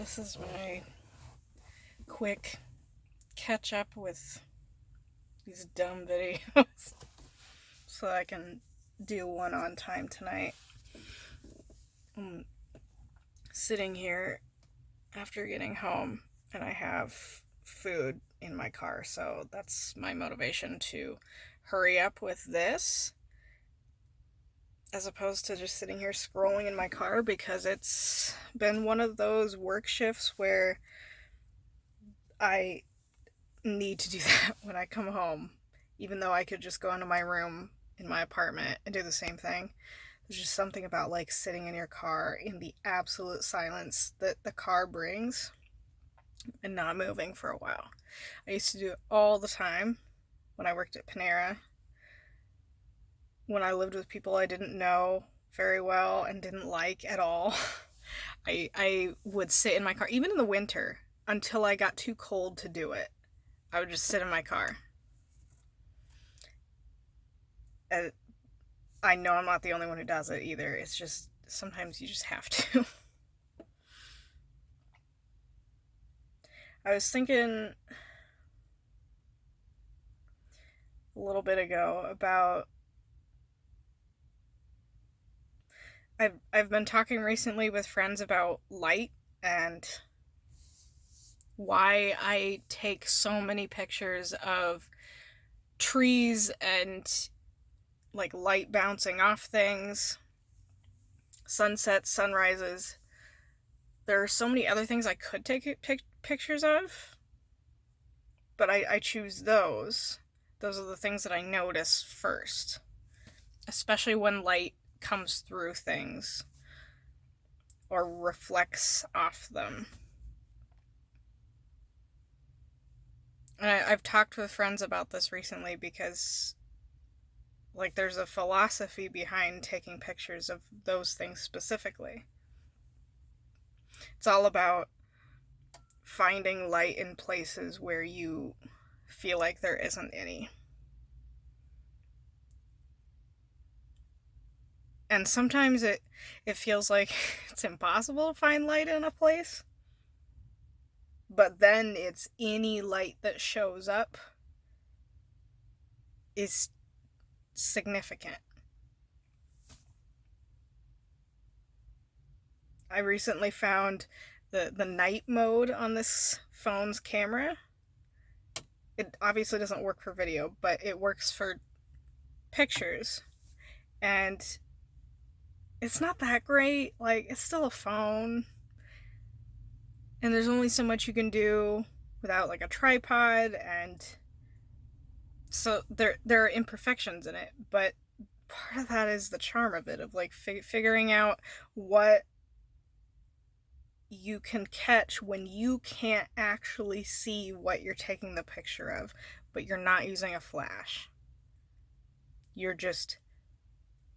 This is my quick catch up with these dumb videos so I can do one on time tonight. I'm sitting here after getting home and I have food in my car, so that's my motivation to hurry up with this as opposed to just sitting here scrolling in my car, because it's been one of those work shifts where I need to do that when I come home, even though I could just go into my room in my apartment and do the same thing. There's just something about like sitting in your car in the absolute silence that the car brings and not moving for a while. I used to do it all the time when I worked at Panera, when I lived with people I didn't know very well and didn't like at all. I would sit in my car, even in the winter, until I got too cold to do it. I would just sit in my car. And I know I'm not the only one who does it either. It's just sometimes you just have to. I was thinking a little bit ago about I've been talking recently with friends about light and why I take so many pictures of trees and like light bouncing off things, sunsets, sunrises. There are so many other things I could take pictures of, but I choose those. Those are the things that I notice first, especially when light comes through things or reflects off them. And I've talked with friends about this recently because, like, there's a philosophy behind taking pictures of those things specifically. It's all about finding light in places where you feel like there isn't any. And sometimes it feels like it's impossible to find light in a place. But then it's any light that shows up is significant. I recently found the night mode on this phone's camera. It obviously doesn't work for video, but it works for pictures. And it's not that great. Like, it's still a phone. And there's only so much you can do without like a tripod, and so there are imperfections in it, but part of that is the charm of it, of like figuring out what you can catch when you can't actually see what you're taking the picture of, but you're not using a flash. You're just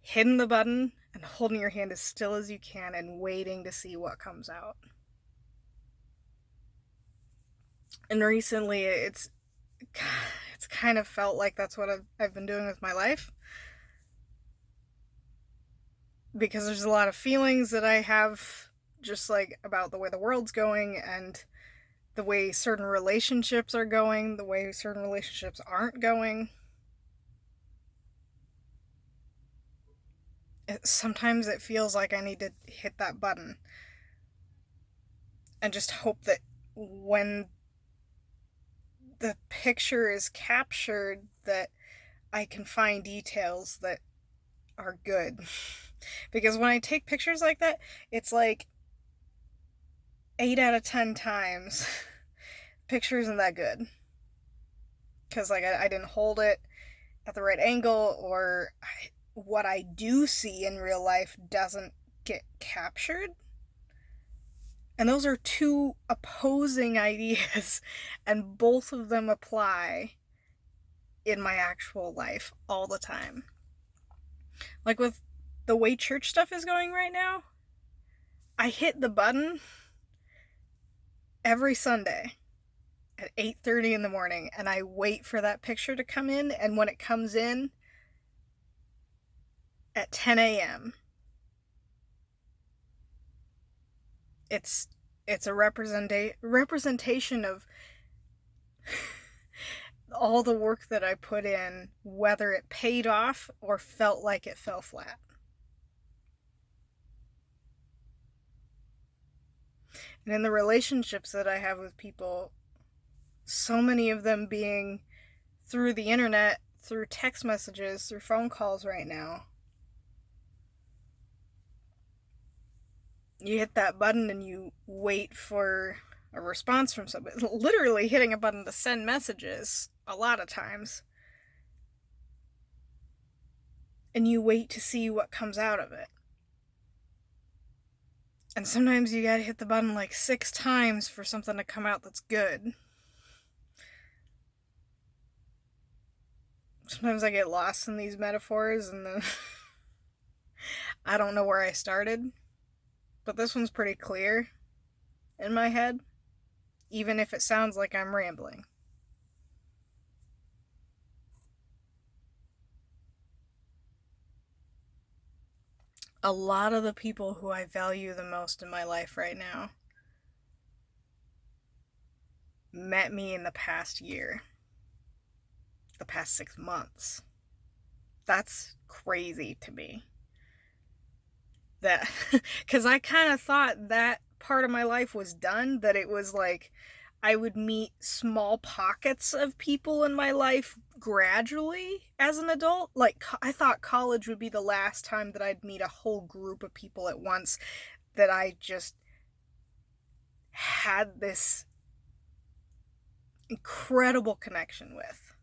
hitting the button and holding your hand as still as you can and waiting to see what comes out. And recently it's kind of felt like that's what I've been doing with my life, because there's a lot of feelings that I have just like about the way the world's going and the way certain relationships are going, the way certain relationships aren't going. Sometimes it feels like I need to hit that button and just hope that when the picture is captured that I can find details that are good. Because when I take pictures like that, it's like 8 out of 10 times picture isn't that good, because like I didn't hold it at the right angle, or what I do see in real life doesn't get captured. And those are two opposing ideas, and both of them apply in my actual life all the time. Like with the way church stuff is going right now, I hit the button every Sunday at 8:30 in the morning, and I wait for that picture to come in, and when it comes in at 10 a.m., it's It's a representation of all the work that I put in, whether it paid off or felt like it fell flat. And in the relationships that I have with people, so many of them being through the internet, through text messages, through phone calls right now, you hit that button and you wait for a response from somebody. Literally hitting a button to send messages a lot of times. And you wait to see what comes out of it. And sometimes you gotta hit the button like 6 times for something to come out that's good. Sometimes I get lost in these metaphors and then I don't know where I started. But this one's pretty clear in my head, even if it sounds like I'm rambling. A lot of the people who I value the most in my life right now met me in the past year, the past 6 months. That's crazy to me. That, because I kind of thought that part of my life was done, that it was like I would meet small pockets of people in my life gradually as an adult. Like, I thought college would be the last time that I'd meet a whole group of people at once that I just had this incredible connection with.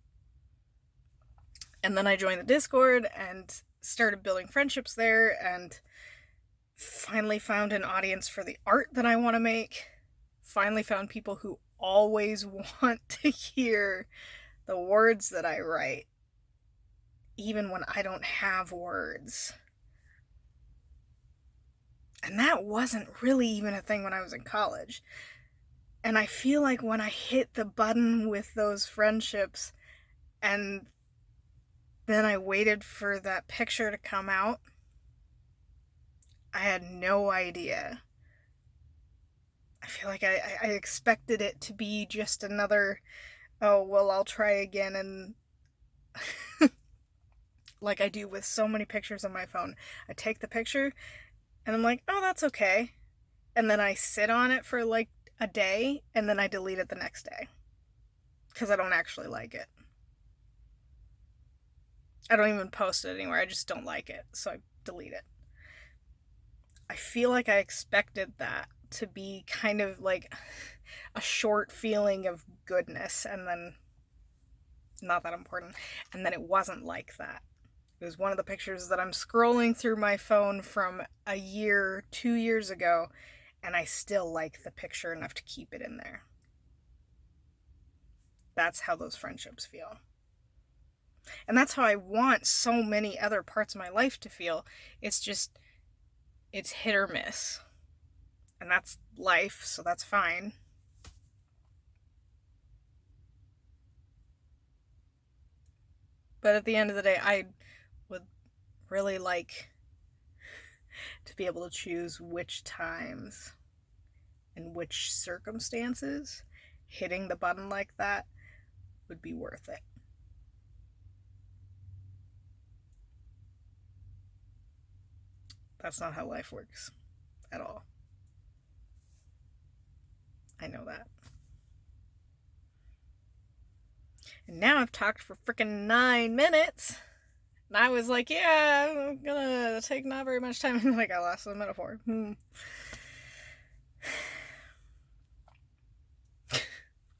And then I joined the Discord and started building friendships there and finally found an audience for the art that I want to make. Finally found people who always want to hear the words that I write, even when I don't have words. And that wasn't really even a thing when I was in college. And I feel like when I hit the button with those friendships and then I waited for that picture to come out, I had no idea. I feel like I expected it to be just another, oh, well, I'll try again, and like I do with so many pictures on my phone. I take the picture, and I'm like, oh, that's okay. And then I sit on it for like a day, and then I delete it the next day. Because I don't actually like it. I don't even post it anywhere, I just don't like it, so I delete it. I feel like I expected that to be kind of like a short feeling of goodness and then not that important. And then it wasn't like that. It was one of the pictures that I'm scrolling through my phone from a year, 2 years ago, and I still like the picture enough to keep it in there. That's how those friendships feel. And that's how I want so many other parts of my life to feel. It's just, it's hit or miss. And that's life, so that's fine. But at the end of the day, I would really like to be able to choose which times and which circumstances hitting the button like that would be worth it. That's not how life works at all. I know that. And now I've talked for freaking 9 minutes. And I was like, yeah, I'm gonna take not very much time. And then I got lost in the metaphor. I'm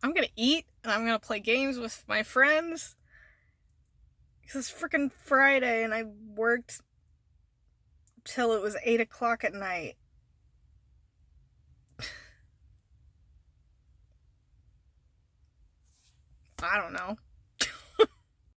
gonna eat and I'm gonna play games with my friends. Because it's freaking Friday and I worked till it was 8 o'clock at night.